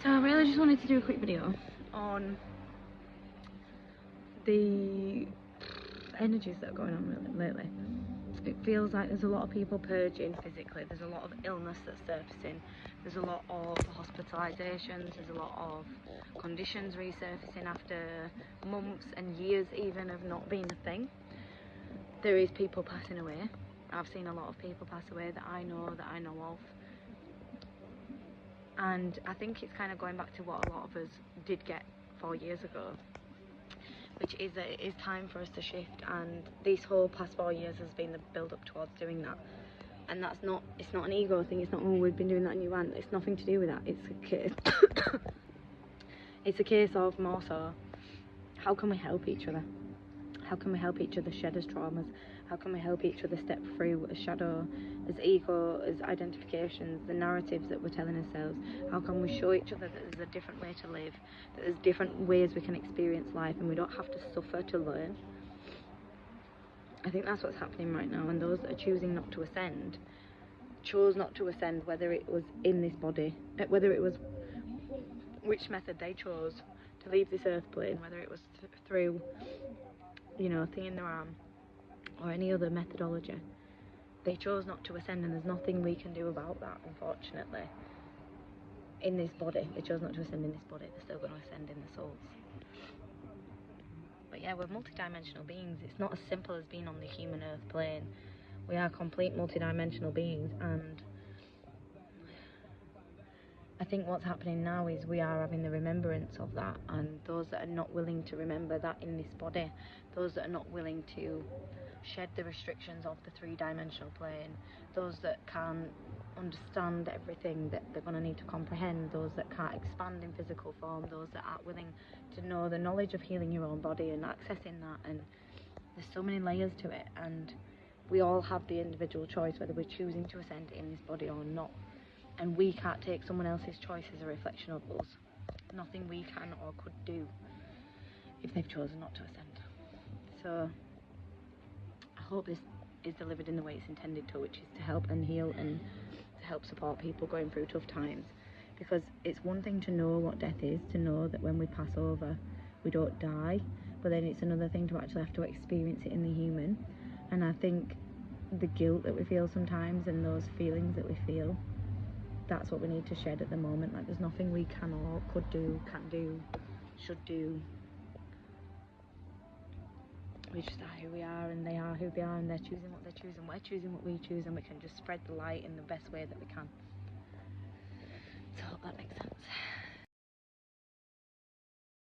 So I really just wanted to do a quick video on the energies that are going on lately. It feels like there's a lot of people purging physically, there's a lot of illness that's surfacing, there's a lot of hospitalisations, there's a lot of conditions resurfacing after months and years even of not being a thing. There is people passing away. I've seen a lot of people pass away that I know of. And I think it's kind of going back to what a lot of us did get 4 years ago, which is that it is time for us to shift, and this whole past 4 years has been the build up towards doing that. And it's not an ego thing, it's not, oh, we've been doing that and you haven't. It's nothing to do with that. It's a case it's a case of more so, how can we help each other? How can we help each other shed as traumas? How can we help each other step through as shadow, as ego, as identifications, the narratives that we're telling ourselves? How can we show each other that there's a different way to live, that there's different ways we can experience life and we don't have to suffer to learn? I think that's what's happening right now, and those that are choosing not to ascend, chose not to ascend, whether it was in this body, whether it was which method they chose to leave this earth plane, whether it was through, you know, thing in their arm, or any other methodology. They chose not to ascend, and there's nothing we can do about that, unfortunately. In this body, they chose not to ascend in this body, they're still going to ascend in the souls. But yeah, we're multi-dimensional beings. It's not as simple as being on the human earth plane. We are complete multi-dimensional beings, and I think what's happening now is we are having the remembrance of that, and those that are not willing to remember that in this body, those that are not willing to shed the restrictions of the three-dimensional plane, those that can't understand everything that they're going to need to comprehend, those that can't expand in physical form, those that aren't willing to know the knowledge of healing your own body and accessing that. And there's so many layers to it, and we all have the individual choice whether we're choosing to ascend in this body or not. And we can't take someone else's choice as a reflection of us. Nothing we can or could do if they've chosen not to ascend. So I hope this is delivered in the way it's intended to, which is to help and heal and to help support people going through tough times. Because it's one thing to know what death is, to know that when we pass over we don't die, but then it's another thing to actually have to experience it in the human. And I think the guilt that we feel sometimes and those feelings that we feel, that's what we need to shed at the moment. Like, there's nothing we can or could do, can do, should do. We just are who we are, and they are who they are, and they're choosing what they choose, and we're choosing what we choose, and we can just spread the light in the best way that we can. So I hope that makes sense.